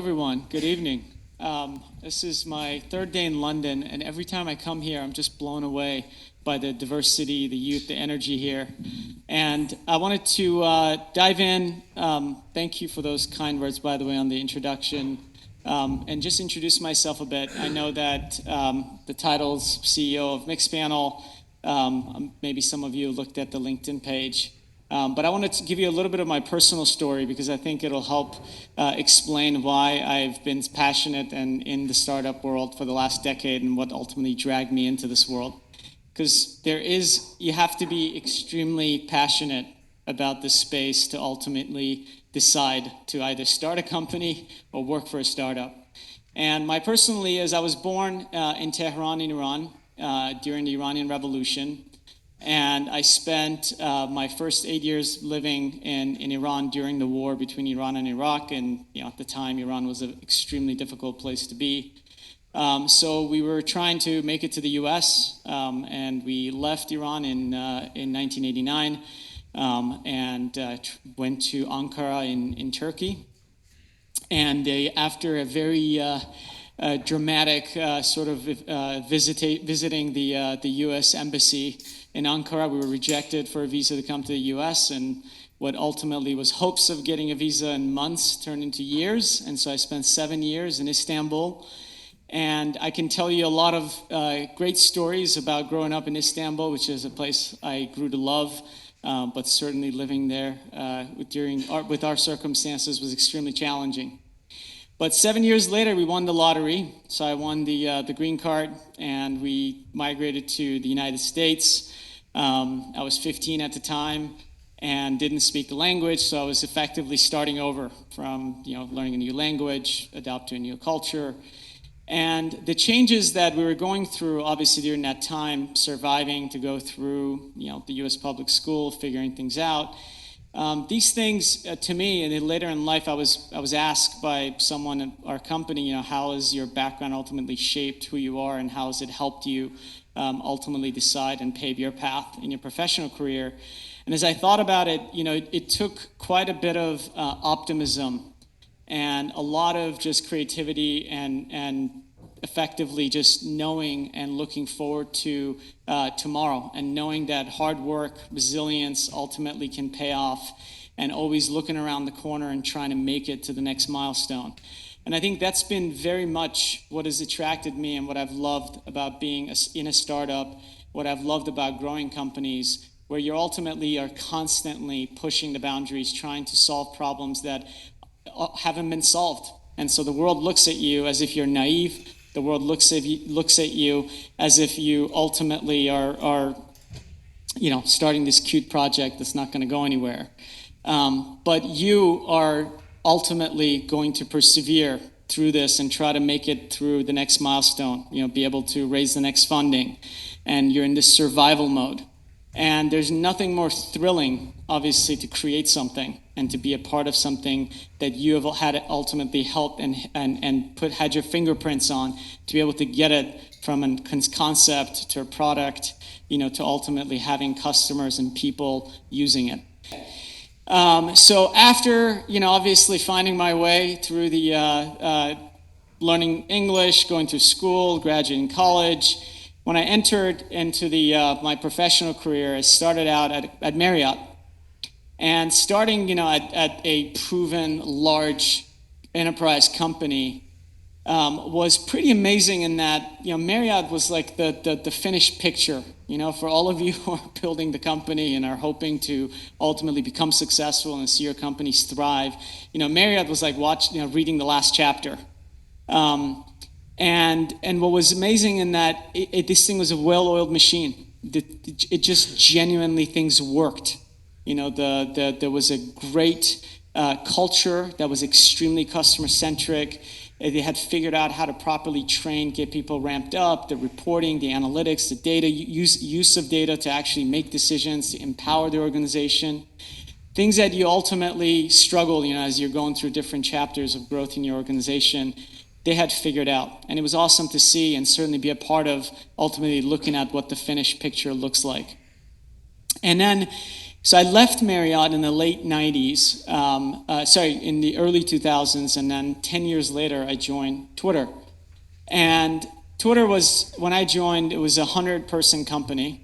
everyone. Good evening. This is my third day in London, and every time I come here, I'm just blown away by the diversity, the youth, the energy here. And I wanted to dive in. Thank you for those kind words, by the way, on the introduction. And just introduce myself a bit. I know that the title's CEO of Mixpanel. Maybe some of you looked at the LinkedIn page. But I wanted to give you a little bit of my personal story because I think it'll help explain why I've been passionate and in the startup world for the last decade and what ultimately dragged me into this world. Because you have to be extremely passionate about this space to ultimately decide to either start a company or work for a startup. And my personally is I was born in Tehran in Iran during the Iranian Revolution. And I spent my first 8 years living in Iran during the war between Iran and Iraq. And at the time, Iran was an extremely difficult place to be. So we were trying to make it to the U.S. And we left Iran in 1989 and went to Ankara in Turkey. And after a very dramatic sort of visiting the U.S. embassy in Ankara, we were rejected for a visa to come to the U.S., and what ultimately was hopes of getting a visa in months turned into years. And so I spent 7 years in Istanbul. And I can tell you a lot of great stories about growing up in Istanbul, which is a place I grew to love, but certainly living there with our circumstances was extremely challenging. But 7 years later, we won the lottery. So I won the green card, and we migrated to the United States. I was 15 at the time and didn't speak the language, so I was effectively starting over from learning a new language, adapt to a new culture. And the changes that we were going through, obviously during that time, surviving to go through the U.S. public school, figuring things out. These things, to me, and then later in life, I was asked by someone at our company, how has your background ultimately shaped who you are, and how has it helped you ultimately decide and pave your path in your professional career? And as I thought about it, it took quite a bit of optimism and a lot of just creativity and effectively just knowing and looking forward to tomorrow, and knowing that hard work, resilience ultimately can pay off, and always looking around the corner and trying to make it to the next milestone. And I think that's been very much what has attracted me and what I've loved about being in a startup, what I've loved about growing companies, where you ultimately are constantly pushing the boundaries, trying to solve problems that haven't been solved. And so the world looks at you as if you're naive. The world looks at you as if you ultimately are starting this cute project that's not going to go anywhere. But you are ultimately going to persevere through this and try to make it through the next milestone, be able to raise the next funding. And you're in this survival mode. And there's nothing more thrilling, obviously, to create something and to be a part of something that you have had ultimately helped and had your fingerprints on, to be able to get it from a concept to a product, to ultimately having customers and people using it. So after, obviously finding my way through the learning English, going through school, graduating college, when I entered into my professional career, I started out at Marriott. And starting, at a proven large enterprise company was pretty amazing in that, Marriott was like the finished picture, for all of you who are building the company and are hoping to ultimately become successful and see your companies thrive. Marriott was like reading the last chapter. And what was amazing in that this thing was a well-oiled machine. It just genuinely, things worked. There was a great culture that was extremely customer-centric. They had figured out how to properly train, get people ramped up, the reporting, the analytics, the data, use of data to actually make decisions, to empower the organization. Things that you ultimately struggle, as you're going through different chapters of growth in your organization, they had figured out. And it was awesome to see and certainly be a part of ultimately looking at what the finished picture looks like. And then So I left Marriott in the late 90s, in the early 2000s, and then 10 years later, I joined Twitter. And Twitter was, when I joined, it was a 100-person company.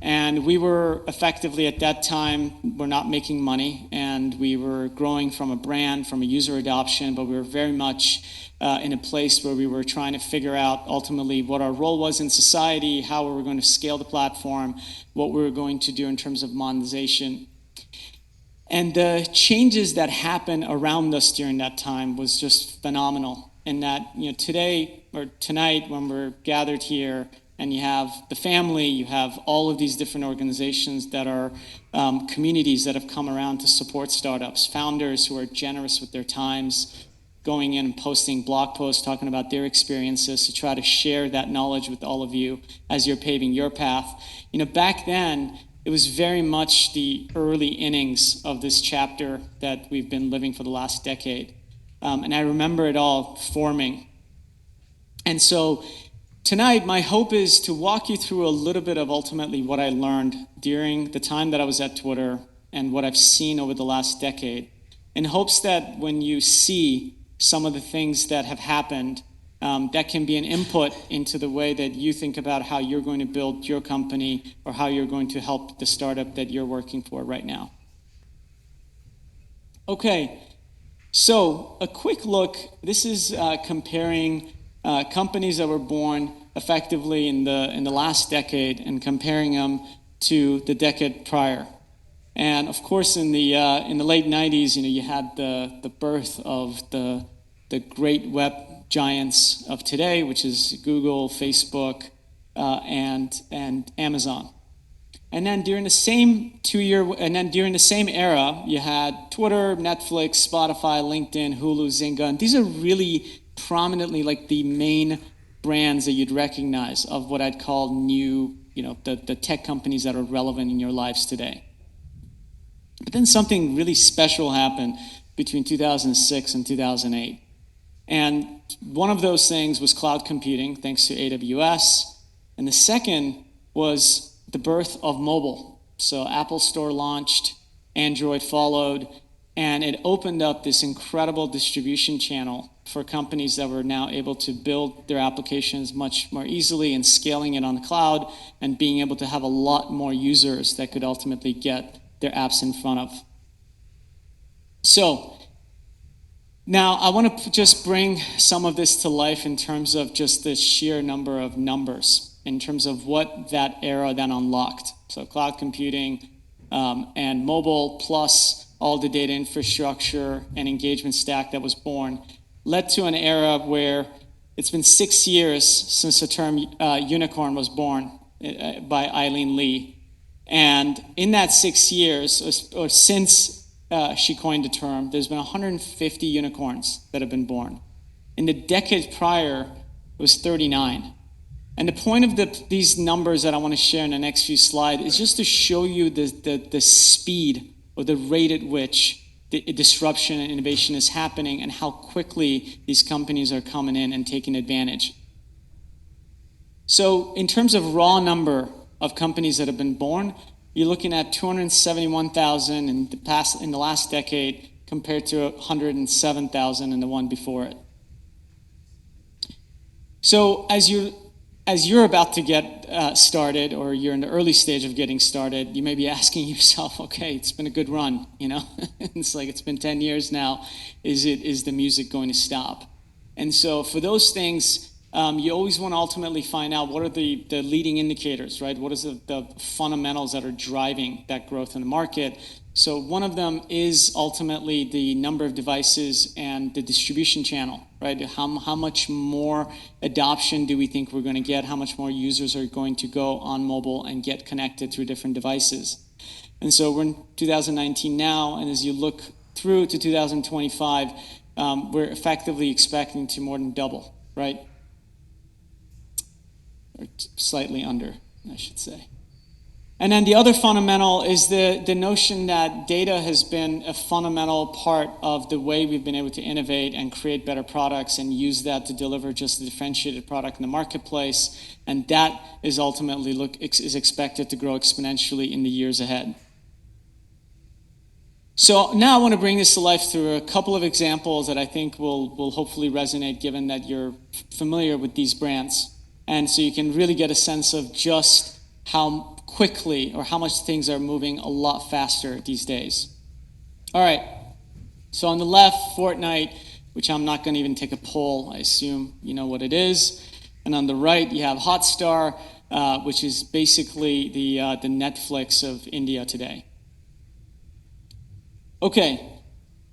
And we were effectively, at that time, we're not making money, and we were growing from a brand, from a user adoption, but we were very much in a place where we were trying to figure out ultimately what our role was in society, how we were going to scale the platform, what we were going to do in terms of monetization. And the changes that happened around us during that time was just phenomenal. In that, today or tonight when we're gathered here, and you have the family, you have all of these different organizations that are communities that have come around to support startups, founders who are generous with their times, going in and posting blog posts, talking about their experiences to try to share that knowledge with all of you as you're paving your path. Back then, it was very much the early innings of this chapter that we've been living for the last decade. And I remember it all forming. And so tonight, my hope is to walk you through a little bit of ultimately what I learned during the time that I was at Twitter and what I've seen over the last decade, in hopes that when you see some of the things that have happened, that can be an input into the way that you think about how you're going to build your company or how you're going to help the startup that you're working for right now. Okay, so a quick look. This is comparing companies that were born effectively in the last decade and comparing them to the decade prior. And of course, in the late 90s, you had the birth of the great web giants of today, which is Google, Facebook, and Amazon. And then during the same era, you had Twitter, Netflix, Spotify, LinkedIn, Hulu, Zynga, and these are really prominently like the main brands that you'd recognize of what I'd call new, the tech companies that are relevant in your lives today. But then something really special happened between 2006 and 2008. And one of those things was cloud computing, thanks to AWS. And the second was the birth of mobile. So Apple Store launched, Android followed, and it opened up this incredible distribution channel for companies that were now able to build their applications much more easily and scaling it on the cloud and being able to have a lot more users that could ultimately get their apps in front of. So now I want to just bring some of this to life in terms of just the sheer number of numbers, in terms of what that era then unlocked. So cloud computing and mobile, plus all the data infrastructure and engagement stack that was born, led to an era where it's been 6 years since the term unicorn was born by Eileen Lee. And in that 6 years, or since she coined the term, there's been 150 unicorns that have been born. In the decade prior, it was 39. And the point of these numbers that I want to share in the next few slides is just to show you the speed or the rate at which the disruption and innovation is happening and how quickly these companies are coming in and taking advantage. So in terms of raw number of companies that have been born, you're looking at 271,000 in the last decade compared to 107,000 in the one before it. So as you're about to get started, or you're in the early stage of getting started, you may be asking yourself, okay, it's been a good run, It's like it's been 10 years now. Is the music going to stop? And so for those things, you always want to ultimately find out what are the leading indicators, right? What is the fundamentals that are driving that growth in the market? So one of them is ultimately the number of devices and the distribution channel, right? How much more adoption do we think we're going to get? How much more users are going to go on mobile and get connected through different devices? And so we're in 2019 now, and as you look through to 2025, we're effectively expecting to more than double, right? Or slightly under, I should say. And then the other fundamental is the notion that data has been a fundamental part of the way we've been able to innovate and create better products and use that to deliver just a differentiated product in the marketplace. And that is ultimately is expected to grow exponentially in the years ahead. So now I want to bring this to life through a couple of examples that I think will hopefully resonate, given that you're familiar with these brands. And so you can really get a sense of just how quickly or how much things are moving a lot faster these days. All right, so on the left, Fortnite, which I'm not going to even take a poll. I assume you know what it is. And on the right, you have Hotstar, which is basically the Netflix of India today. Okay,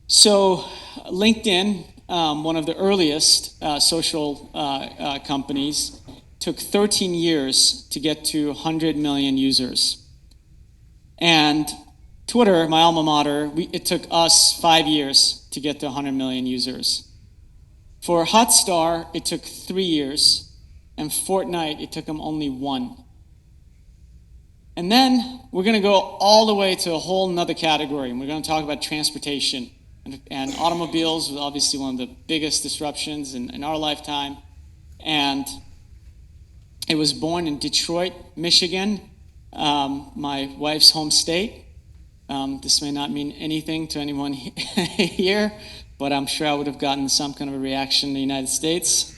so LinkedIn, one of the earliest social companies, took 13 years to get to 100 million users. And Twitter, my alma mater, it took us 5 years to get to 100 million users. For Hotstar, it took 3 years, and Fortnite, it took them only 1. And then we're going to go all the way to a whole nother category, and we're going to talk about transportation. And automobiles was obviously one of the biggest disruptions in our lifetime. And it was born in Detroit, Michigan, my wife's home state. This may not mean anything to anyone here, but I'm sure I would have gotten some kind of a reaction in the United States.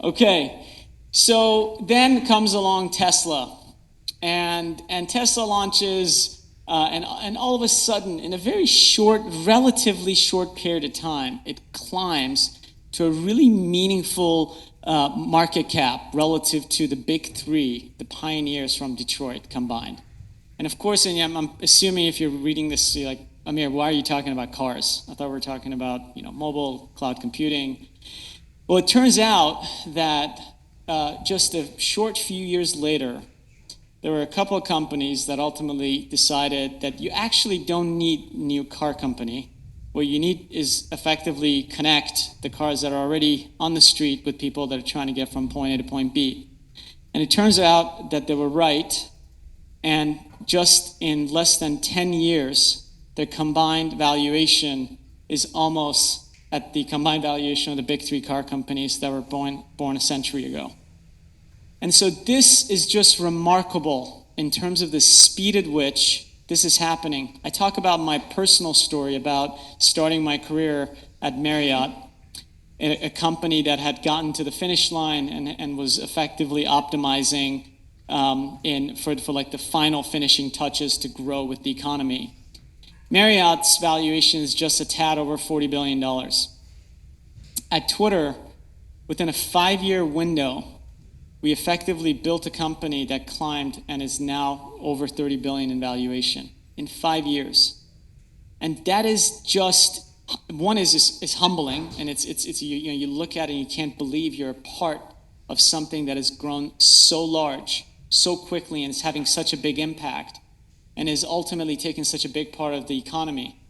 Okay. So then comes along Tesla, and Tesla launches, and all of a sudden, in a very short, relatively short period of time, it climbs to a really meaningful market cap relative to the big three, the pioneers from Detroit combined. And of course, and I'm assuming if you're reading this, you're like, Amir, why are you talking about cars? I thought we were talking about mobile, cloud computing. Well, it turns out that just a short few years later, there were a couple of companies that ultimately decided that you actually don't need a new car company. What you need is effectively connect the cars that are already on the street with people that are trying to get from point A to point B. And it turns out that they were right, and just in less than 10 years, their combined valuation is almost at the combined valuation of the big three car companies that were born a century ago. And so this is just remarkable in terms of the speed at which this is happening. I talk about my personal story about starting my career at Marriott, a company that had gotten to the finish line and was effectively optimizing for like the final finishing touches to grow with the economy. Marriott's valuation is just a tad over $40 billion. At Twitter, within a 5-year window, we effectively built a company that climbed and is now over 30 billion in valuation in 5 years. And that is just, one is humbling, and it's you look at it and you can't believe you're a part of something that has grown so large, so quickly, and is having such a big impact, and is ultimately taking such a big part of the economy.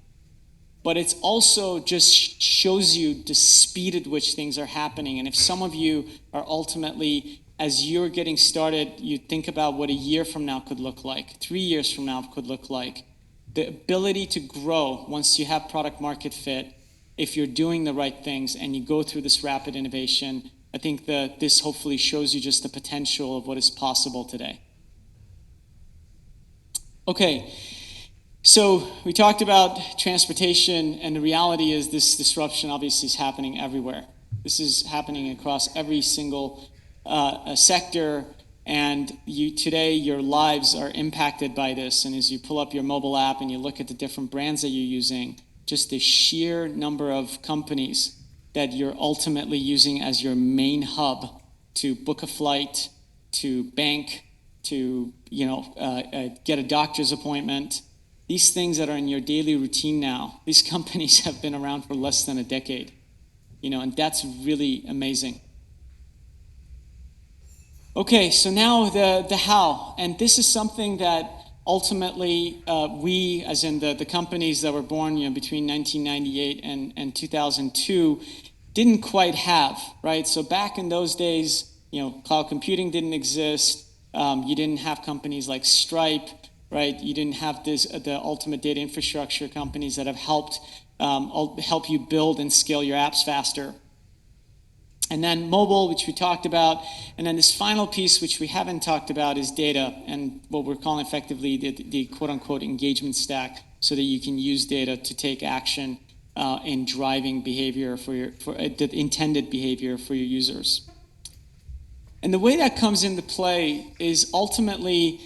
But it's also just shows you the speed at which things are happening. And if some of you are ultimately, as you're getting started, you think about what a year from now could look like, 3 years from now could look like. The ability to grow once you have product market fit, if you're doing the right things and you go through this rapid innovation, I think that this hopefully shows you just the potential of what is possible today. Okay, so we talked about transportation, and the reality is this disruption obviously is happening everywhere. This is happening across every single sector, and today your lives are impacted by this. And as you pull up your mobile app and you look at the different brands that you're using, just the sheer number of companies that you're ultimately using as your main hub to book a flight, to bank, to get a doctor's appointment. These things that are in your daily routine now, these companies have been around for less than a decade, and that's really amazing. Okay, so now the how, and this is something that ultimately we, as in the companies that were born between 1998 and 2002, didn't quite have, right? So back in those days, cloud computing didn't exist. You didn't have companies like Stripe, right? You didn't have the ultimate data infrastructure companies that have help you build and scale your apps faster. And then mobile, which we talked about. And then this final piece, which we haven't talked about, is data and what we're calling effectively the quote-unquote engagement stack, so that you can use data to take action in driving behavior for the intended behavior for your users. And the way that comes into play is ultimately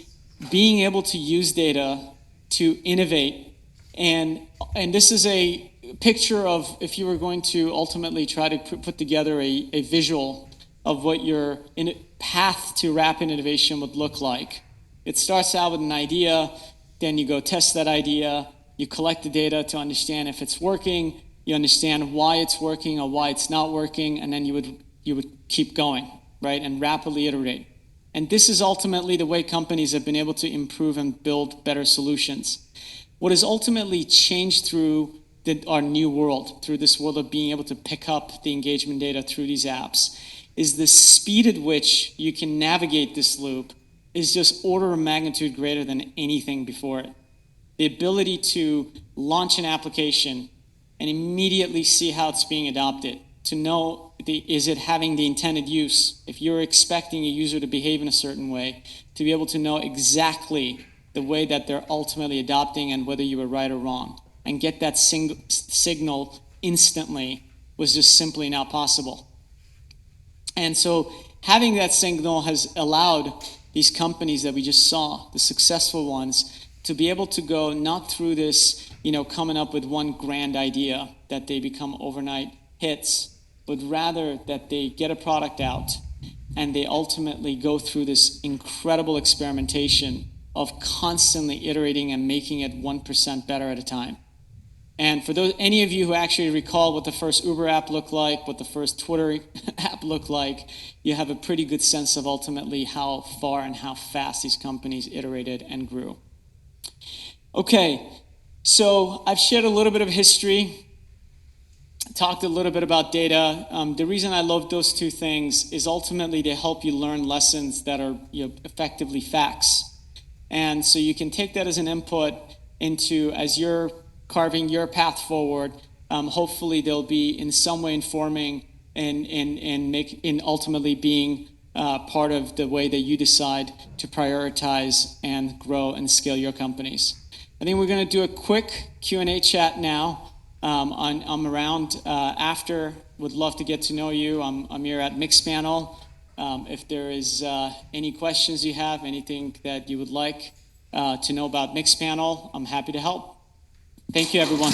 being able to use data to innovate. And this is a picture of if you were going to ultimately try to put together a visual of what your path to rapid innovation would look like. It starts out with an idea, then you go test that idea, you collect the data to understand if it's working, you understand why it's working or why it's not working, and then you would keep going, right, and rapidly iterate. And this is ultimately the way companies have been able to improve and build better solutions. What has ultimately changed through our new world, through this world of being able to pick up the engagement data through these apps, is the speed at which you can navigate this loop is just order of magnitude greater than anything before it. The ability to launch an application and immediately see how it's being adopted, to know is it having the intended use. If you're expecting a user to behave in a certain way, to be able to know exactly the way that they're ultimately adopting and whether you were right or wrong, and get that signal instantly was just simply not possible. And so having that signal has allowed these companies that we just saw, the successful ones, to be able to go not through this, coming up with one grand idea that they become overnight hits, but rather that they get a product out and they ultimately go through this incredible experimentation of constantly iterating and making it 1% better at a time. And for any of you who actually recall what the first Uber app looked like, what the first Twitter app looked like, you have a pretty good sense of ultimately how far and how fast these companies iterated and grew. Okay, so I've shared a little bit of history, talked a little bit about data. The reason I love those two things is ultimately to help you learn lessons that are effectively facts. And so you can take that as an input into, as you're carving your path forward, hopefully they'll be in some way informing and ultimately being part of the way that you decide to prioritize and grow and scale your companies. I think we're going to do a quick Q&A chat now. I'm around after. Would love to get to know you. I'm Amir at Mixpanel. If there is any questions you have, anything that you would like to know about Mixpanel, I'm happy to help. Thank you, everyone.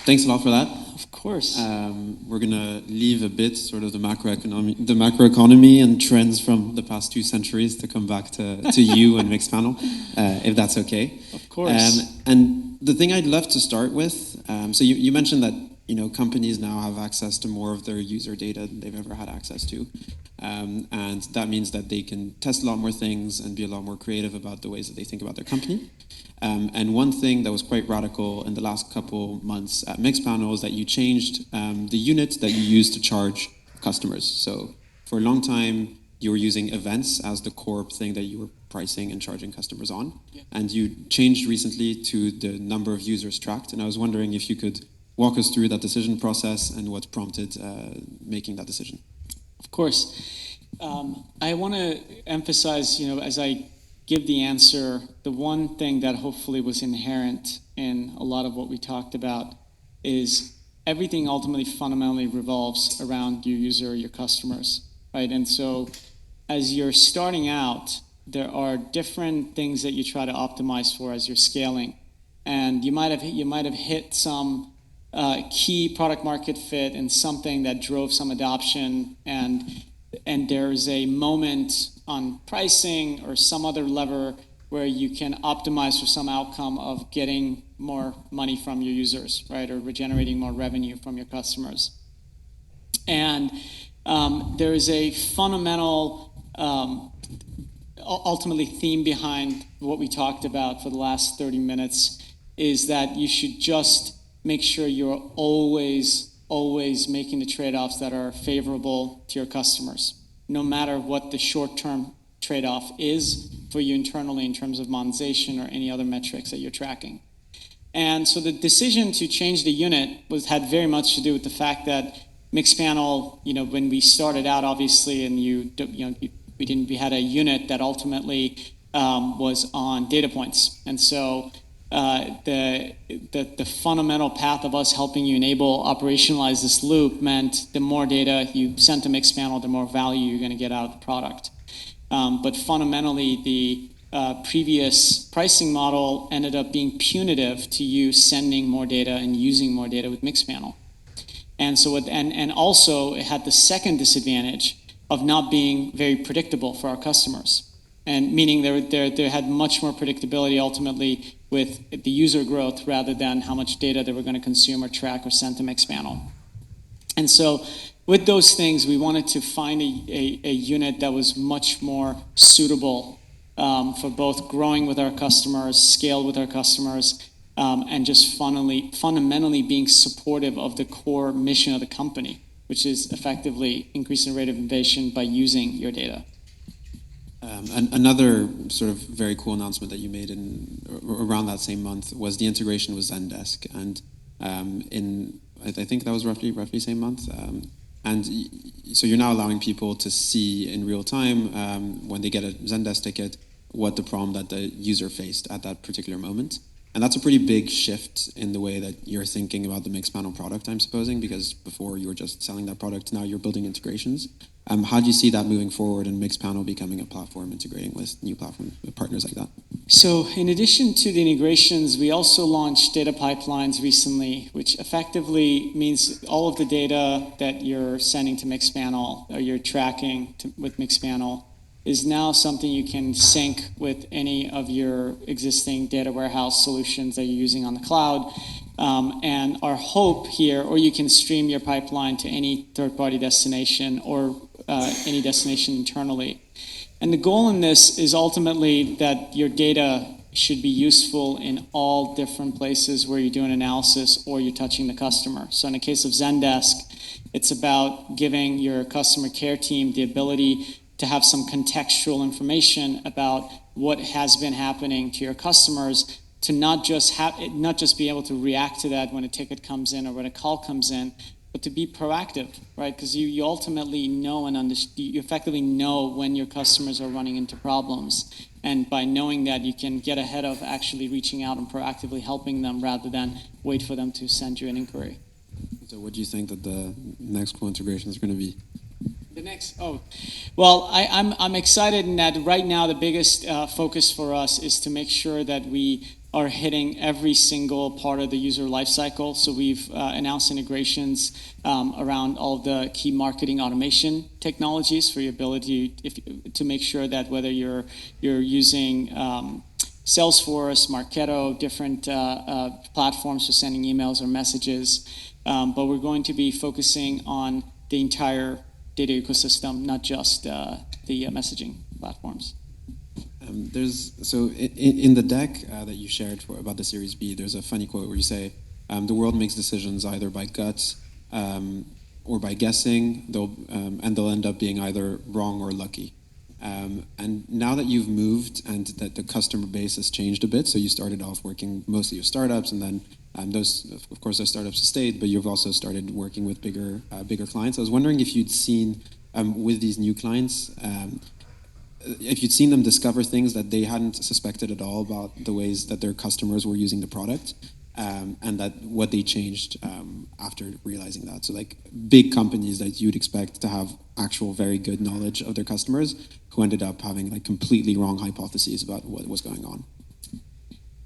Thanks a lot for that. Of course. We're going to leave a bit sort of the macroeconomy and trends from the past 2 centuries to come back to you and Mixpanel, if that's okay. Of course. And the thing I'd love to start with, so you mentioned that companies now have access to more of their user data than they've ever had access to. And that means that they can test a lot more things and be a lot more creative about the ways that they think about their company. And one thing that was quite radical in the last couple months at Mixpanel is that you changed the unit that you use to charge customers. So for a long time, you were using events as the core thing that you were pricing and charging customers on. Yeah. And you changed recently to the number of users tracked. And I was wondering if you could walk us through that decision process and what prompted making that decision. Of course. I want to emphasize, as I give the answer, the one thing that hopefully was inherent in a lot of what we talked about is everything ultimately fundamentally revolves around your user, your customers, right? And so as you're starting out, there are different things that you try to optimize for as you're scaling. And you might have hit some key product market fit and something that drove some adoption, and there's a moment on pricing or some other lever where you can optimize for some outcome of getting more money from your users, right, or regenerating more revenue from your customers. And there is a fundamental, ultimately theme behind what we talked about for the last 30 minutes is that you should just make sure you're always making the trade-offs that are favorable to your customers, no matter what the short-term trade-off is for you internally in terms of monetization or any other metrics that you're tracking. And so the decision to change the unit had very much to do with the fact that Mixpanel, when we started out, obviously, and we had a unit that ultimately was on data points, and so the fundamental path of us helping you enable operationalize this loop meant the more data you sent to Mixpanel, the more value you're going to get out of the product. But fundamentally, the previous pricing model ended up being punitive to you sending more data and using more data with Mixpanel. And so, and also it had the second disadvantage of not being very predictable for our customers, and meaning they had much more predictability ultimately with the user growth rather than how much data they were going to consume or track or send to Mixpanel. And so, with those things, we wanted to find a unit that was much more suitable for both growing with our customers, scaled with our customers, and just fundamentally being supportive of the core mission of the company, which is effectively increasing the rate of innovation by using your data. Another sort of very cool announcement that you made around that same month was the integration with Zendesk, and I think that was roughly same month. And so you're now allowing people to see in real time when they get a Zendesk ticket what the problem that the user faced at that particular moment. And that's a pretty big shift in the way that you're thinking about the Mixpanel product, I'm supposing, because before you were just selling that product, now you're building integrations. How do you see that moving forward and Mixpanel becoming a platform integrating with new platform partners like that? So in addition to the integrations, we also launched data pipelines recently, which effectively means all of the data that you're sending to Mixpanel or you're tracking with Mixpanel is now something you can sync with any of your existing data warehouse solutions that you're using on the cloud. And our hope here, or you can stream your pipeline to any third-party destination or any destination internally. And the goal in this is ultimately that your data should be useful in all different places where you're doing analysis or you're touching the customer. So in the case of Zendesk, it's about giving your customer care team the ability to have some contextual information about what has been happening to your customers, to not just be able to react to that when a ticket comes in or when a call comes in, but to be proactive, right? Because you ultimately know and you effectively know when your customers are running into problems. And by knowing that, you can get ahead of actually reaching out and proactively helping them rather than wait for them to send you an inquiry. So what do you think that the next cool integration is going to be? I'm excited in that right now the biggest focus for us is to make sure that we are hitting every single part of the user lifecycle. So we've announced integrations around all of the key marketing automation technologies for your ability to make sure that whether you're using Salesforce, Marketo, different platforms for sending emails or messages, but we're going to be focusing on the entire data ecosystem, not just the messaging platforms. In the deck that you shared about the Series B, there's a funny quote where you say, the world makes decisions either by gut or by guessing, and they'll end up being either wrong or lucky. And now that you've moved and that the customer base has changed a bit, so you started off working mostly with startups, and then those startups have stayed, but you've also started working with bigger clients. I was wondering if you'd seen with these new clients, if you'd seen them discover things that they hadn't suspected at all about the ways that their customers were using the product, and that what they changed after realizing that. So like big companies that you'd expect to have actual very good knowledge of their customers who ended up having like completely wrong hypotheses about what was going on.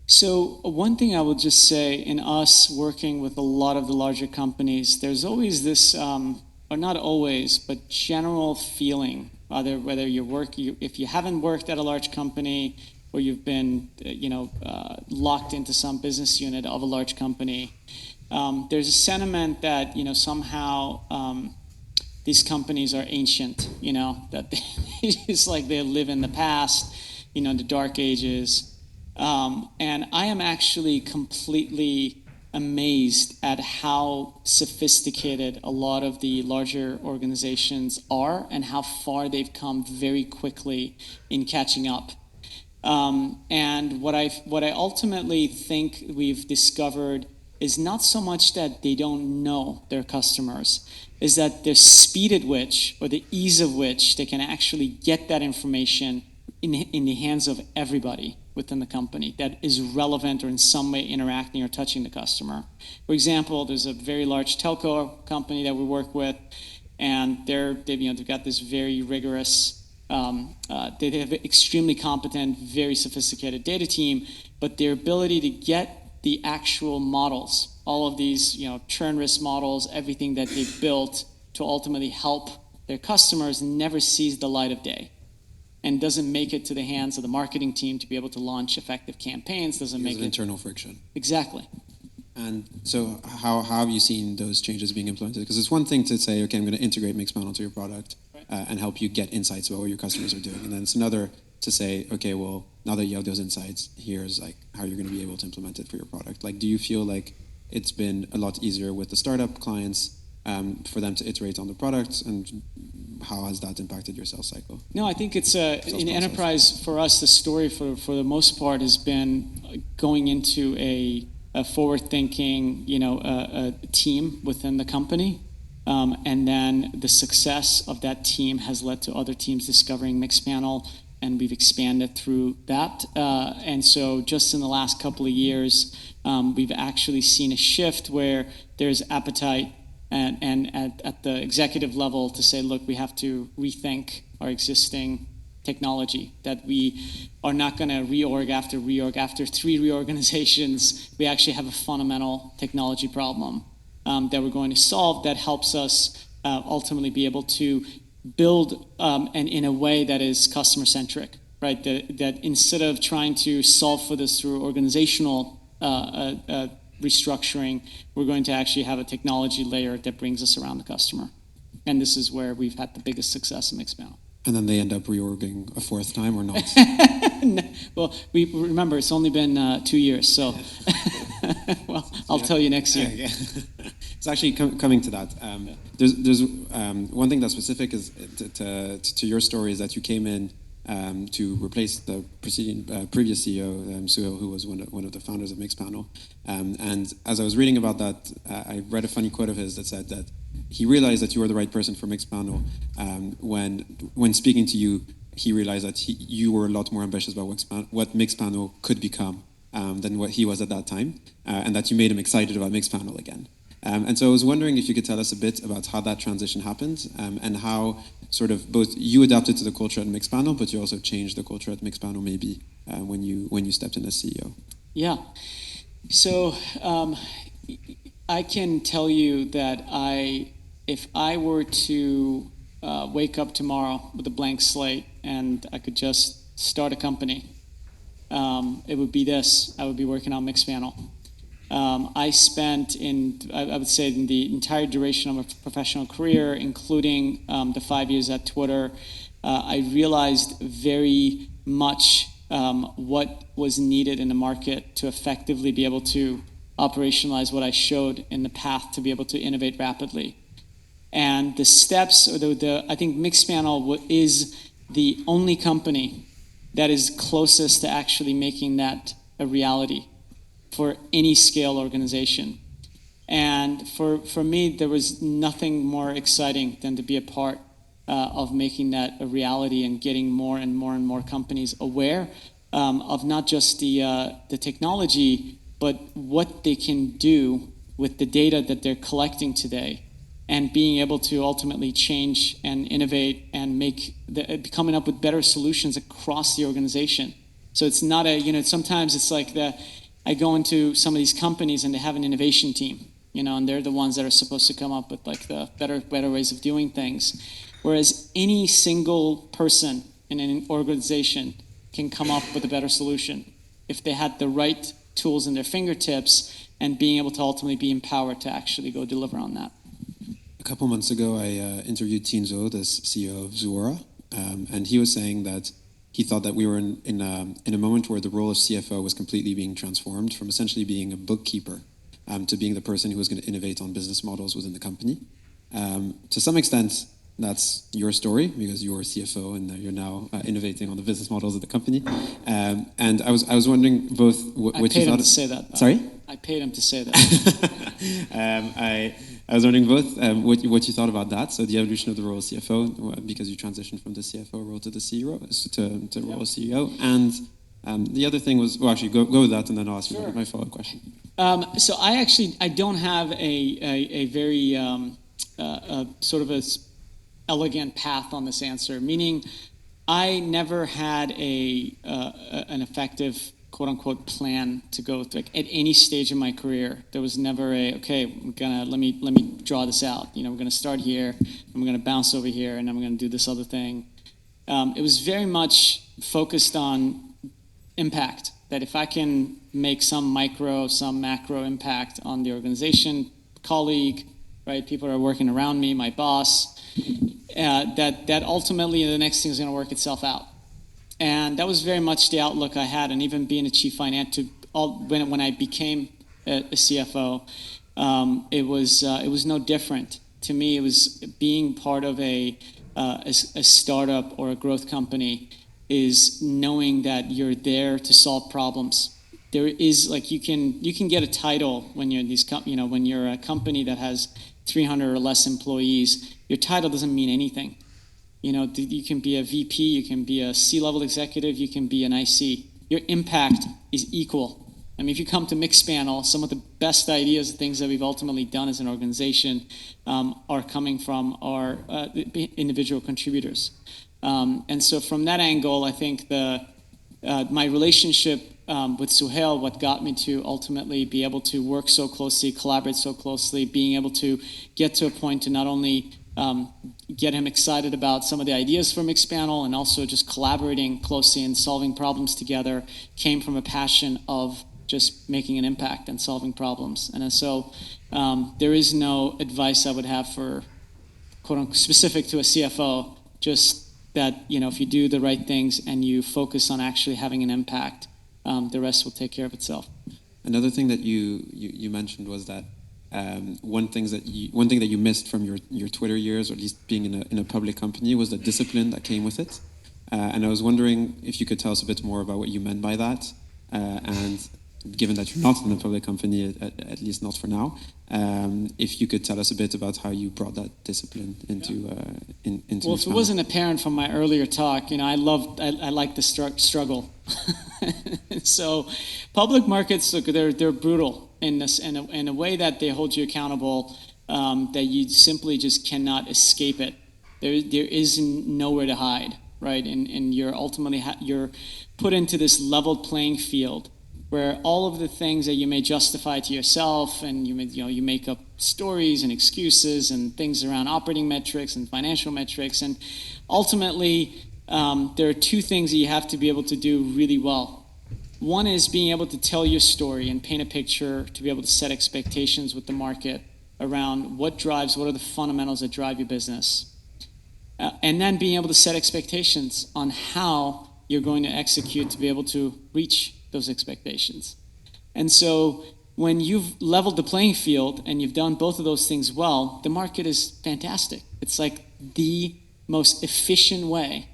So one thing I would just say, in us working with a lot of the larger companies, there's always this, or not always, but general feeling, whether if you haven't worked at a large company or you've been, locked into some business unit of a large company, there's a sentiment that, somehow these companies are ancient, that it's like they live in the past, the dark ages. And I am actually completely amazed at how sophisticated a lot of the larger organizations are and how far they've come very quickly in catching up. And what I ultimately think we've discovered is not so much that they don't know their customers, is that the speed at which, or the ease of which, they can actually get that information in the hands of everybody within the company that is relevant or in some way interacting or touching the customer. For example, there's a very large telco company that we work with, and they've got this very rigorous, they have an extremely competent, very sophisticated data team, but their ability to get the actual models, all of these churn risk models, everything that they've built to ultimately help their customers never sees the light of day, and doesn't make it to the hands of the marketing team to be able to launch effective campaigns. Doesn't make it internal friction. Exactly. And so how have you seen those changes being implemented? Because it's one thing to say, okay, I'm going to integrate Mixpanel to your product, right, and help you get insights about what your customers are doing. And then it's another to say, okay, well, now that you have those insights, here's like how you're going to be able to implement it for your product. Like, do you feel like it's been a lot easier with the startup clients for them to iterate on the product, and how has that impacted your sales cycle? No, I think it's in enterprise for us. The story for the most part has been going into a forward-thinking, a team within the company, and then the success of that team has led to other teams discovering Mixpanel, and we've expanded through that. And so, just in the last couple of years, we've actually seen a shift where there's appetite and at the executive level to say, look, we have to rethink our existing technology, that we are not going to reorg after reorg. After 3 reorganizations, we actually have a fundamental technology problem that we're going to solve that helps us ultimately be able to build and in a way that is customer-centric, right? That instead of trying to solve for this through organizational restructuring, we're going to actually have a technology layer that brings us around the customer. And this is where we've had the biggest success in Mixpanel. And then they end up reorging a 4th time or not? Well, we remember it's only been 2 years, so well, I'll tell you next year. Yeah. It's actually coming to that. There's one thing that's specific is to your story is that you came in to replace the previous CEO, Suhail, who was one of the founders of Mixpanel. And as I was reading about that, I read a funny quote of his that said that he realized that you were the right person for Mixpanel. When speaking to you, he realized that you were a lot more ambitious about what Mixpanel could become than what he was at that time, and that you made him excited about Mixpanel again. And so I was wondering if you could tell us a bit about how that transition happened, and how sort of both you adapted to the culture at Mixpanel, but you also changed the culture at Mixpanel maybe when you stepped in as CEO. Yeah. So I can tell you that if I were to wake up tomorrow with a blank slate and I could just start a company, it would be this. I would be working on Mixpanel. I spent I would say in the entire duration of my professional career, including the 5 years at Twitter, I realized very much what was needed in the market to effectively be able to operationalize what I showed in the path to be able to innovate rapidly. And the steps, or I think Mixpanel is the only company that is closest to actually making that a reality for any scale organization. And for me, there was nothing more exciting than to be a part of making that a reality and getting more and more and more companies aware of not just the technology, but what they can do with the data that they're collecting today, and being able to ultimately change and innovate and coming up with better solutions across the organization. So it's not sometimes it's like I go into some of these companies and they have an innovation team, and they're the ones that are supposed to come up with like the better ways of doing things. Whereas any single person in an organization can come up with a better solution if they had the right tools in their fingertips and being able to ultimately be empowered to actually go deliver on that. A couple months ago, I interviewed Tinzo, the CEO of Zuora, and he was saying that he thought that we were in a moment where the role of CFO was completely being transformed from essentially being a bookkeeper to being the person who was going to innovate on business models within the company. To some extent, that's your story because you're CFO and you're now innovating on the business models of the company. And I was wondering both what I you paid him thought. to say that. Sorry? I paid him to say that. I was wondering both what you thought about that. So the evolution of the role of CFO, because you transitioned from the CFO role to the CEO, to role of CEO, and the other thing was, well, actually, go with that, and then I'll ask you my follow-up question. So I don't have a very sort of elegant path on this answer. Meaning, I never had an effective quote unquote plan to go through. Like, at any stage in my career. There was never let me draw this out. We're gonna start here, and we're gonna bounce over here, and then we're gonna do this other thing. It was very much focused on impact, that if I can make some micro, some macro impact on the organization, colleague, right, people that are working around me, my boss, that ultimately the next thing is going to work itself out. And that was very much the outlook I had, and even being a chief finance, when I became a CFO, it was no different. To me, it was being part of a startup or a growth company is knowing that you're there to solve problems. There is, like, you can get a title when you're in these when you're a company that has 300 or less employees. Your title doesn't mean anything. You can be a VP, you can be a C-level executive, you can be an IC. Your impact is equal. I mean, if you come to Mixpanel, some of the best ideas, things that we've ultimately done as an organization, are coming from our individual contributors. And so from that angle, I think my relationship with Suhail, what got me to ultimately be able to work so closely, collaborate so closely, being able to get to a point to not only get him excited about some of the ideas for Mixpanel and also just collaborating closely and solving problems together, came from a passion of just making an impact and solving problems. And so there is no advice I would have for, quote unquote, specific to a CFO, just that, if you do the right things and you focus on actually having an impact, the rest will take care of itself. Another thing that you mentioned was that one thing that you missed from your Twitter years, or at least being in a public company, was the discipline that came with it. And I was wondering if you could tell us a bit more about what you meant by that, and given that you're not in a public company, at least not for now, if you could tell us a bit about how you brought that discipline into Well, if it wasn't apparent from my earlier talk, I like the struggle. So public markets, look, they're brutal in a way that they hold you accountable, that you simply just cannot escape it. There is nowhere to hide, right? And you're ultimately you're put into this leveled playing field where all of the things that you may justify to yourself, and you make up stories and excuses and things around operating metrics and financial metrics, and ultimately there are two things that you have to be able to do really well. One is being able to tell your story and paint a picture, to be able to set expectations with the market around what are the fundamentals that drive your business, and then being able to set expectations on how you're going to execute to be able to reach those expectations. And so when you've leveled the playing field and you've done both of those things well, the market is fantastic. It's like the most efficient way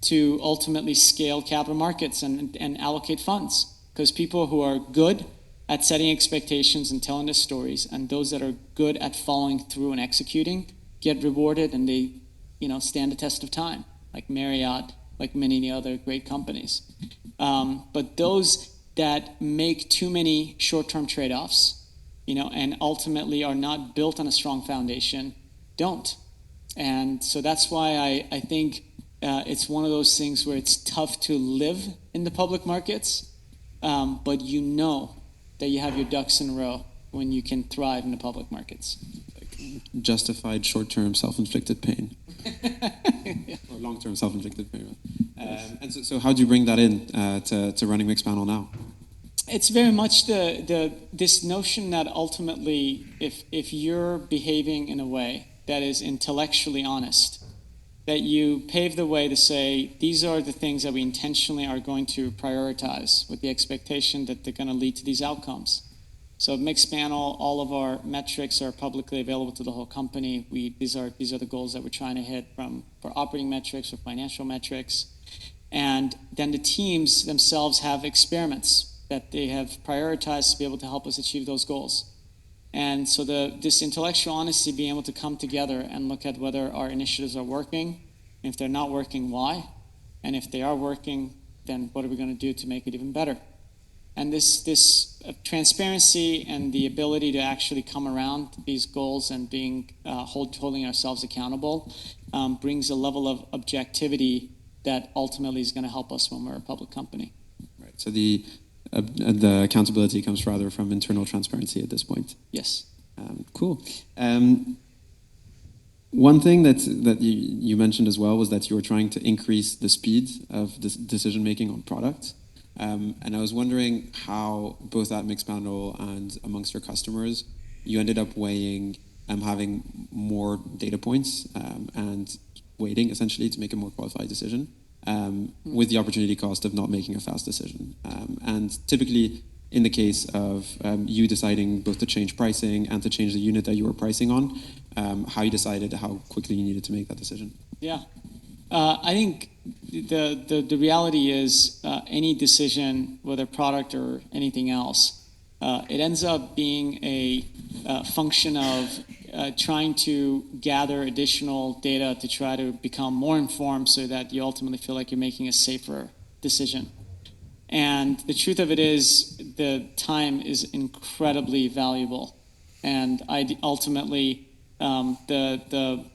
to ultimately scale capital markets and allocate funds, because people who are good at setting expectations and telling their stories, and those that are good at following through and executing, get rewarded, and they stand the test of time, like Marriott, like many other great companies. But those that make too many short-term trade-offs, and ultimately are not built on a strong foundation, don't. And so that's why I think it's one of those things where it's tough to live in the public markets, but that you have your ducks in a row when you can thrive in the public markets. Justified short-term self-inflicted pain. Or long-term self-inflicted pain. And so how do you bring that in to running Mixpanel now? It's very much this notion that ultimately, if you're behaving in a way that is intellectually honest, that you pave the way to say, these are the things that we intentionally are going to prioritize with the expectation that they're going to lead to these outcomes. So Mixpanel, all of our metrics are publicly available to the whole company. These are the goals that we're trying to hit for operating metrics or financial metrics. And then the teams themselves have experiments that they have prioritized to be able to help us achieve those goals. And so this intellectual honesty, being able to come together and look at whether our initiatives are working, and if they're not working, why? And if they are working, then what are we going to do to make it even better? And this transparency and the ability to actually come around these goals and being holding ourselves accountable brings a level of objectivity that ultimately is going to help us when we're a public company. Right. So the accountability comes rather from internal transparency at this point. Yes. Cool. One thing that you mentioned as well was that you were trying to increase the speed of decision making on product. And I was wondering how both at Mixpanel and amongst your customers, you ended up weighing having more data points and waiting essentially to make a more qualified decision with the opportunity cost of not making a fast decision. And typically in the case of you deciding both to change pricing and to change the unit that you were pricing on, how you decided how quickly you needed to make that decision. Yeah. I think the reality is any decision, whether product or anything else, it ends up being a function of trying to gather additional data to try to become more informed so that you ultimately feel like you're making a safer decision. And the truth of it is the time is incredibly valuable. And ultimately, the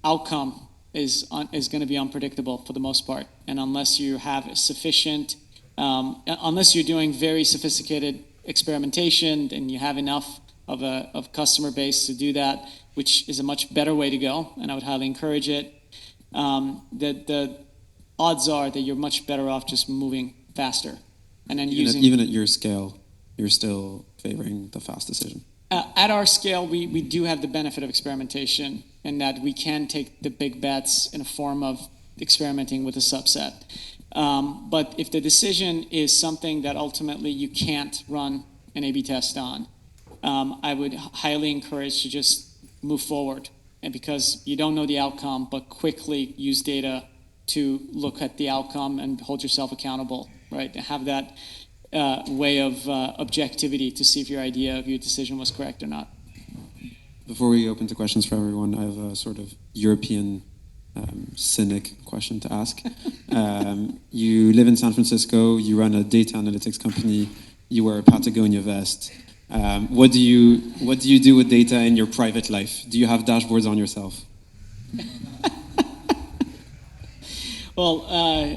outcome is going to be unpredictable for the most part. And unless you have sufficient, unless you're doing very sophisticated experimentation and you have enough of a customer base to do that, which is a much better way to go, and I would highly encourage it, the odds are that you're much better off just moving faster. And then even at your scale, you're still favoring the fast decision. At our scale, we do have the benefit of experimentation in that we can take the big bets in a form of experimenting with a subset. But if the decision is something that ultimately you can't run an A/B test on, I would highly encourage to just move forward. And because you don't know the outcome, but quickly use data to look at the outcome and hold yourself accountable, right? To have that way of objectivity to see if your idea of your decision was correct or not. Before we open to questions for everyone, I have a sort of European cynic question to ask. You live in San Francisco, you run a data analytics company, you wear a Patagonia vest. What do you do with data in your private life? Do you have dashboards on yourself? Well,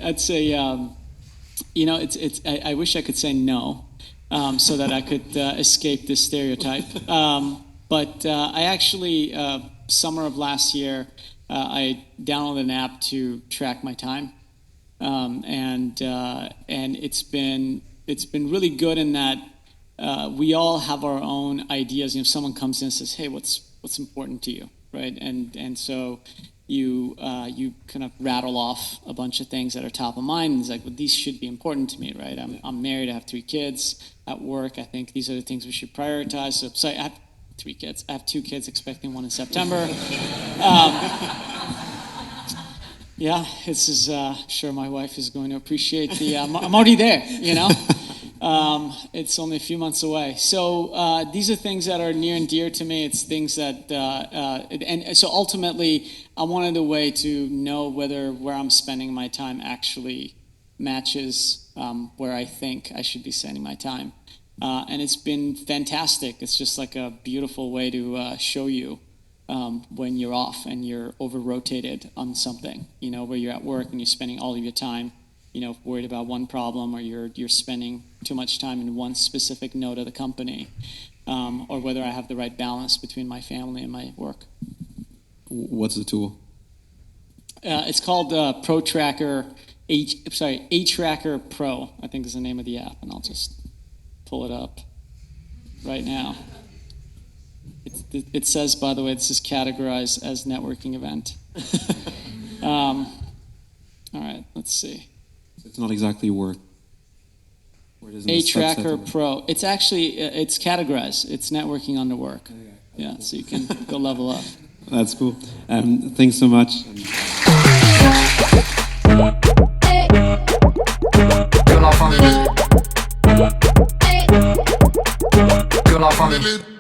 I'd say, I wish I could say no, so that I could escape this stereotype. But I actually, summer of last year, I downloaded an app to track my time, and it's been really good in that we all have our own ideas. If someone comes in and says, "Hey, what's important to you?" right? And so you kind of rattle off a bunch of things that are top of mind. And it's like, well, these should be important to me, right? I'm married, I have 3 kids. At work, I think these are the things we should prioritize. So, sorry, I have 3 kids. I have 2 kids, expecting 1 in September. Yeah, this is, sure my wife is going to appreciate the, I'm already there, It's only a few months away. So these are things that are near and dear to me. It's things that, and so ultimately, I wanted a way to know where I'm spending my time actually matches where I think I should be spending my time. And it's been fantastic. It's just like a beautiful way to show you when you're off and you're over-rotated on something, where you're at work and you're spending all of your time worried about one problem, or you're spending too much time in one specific node of the company, or whether I have the right balance between my family and my work. What's the tool? It's called ProTracker, A-Tracker Pro, I think is the name of the app, and I'll just pull it up right now. It says, by the way, this is categorized as networking event. All right, let's see. It's not exactly work Or it is in A the subset Tracker of it? Pro. It's actually it's categorized. It's networking under work. Yeah, so you can go level up. That's cool. Thanks so much. Que la famille.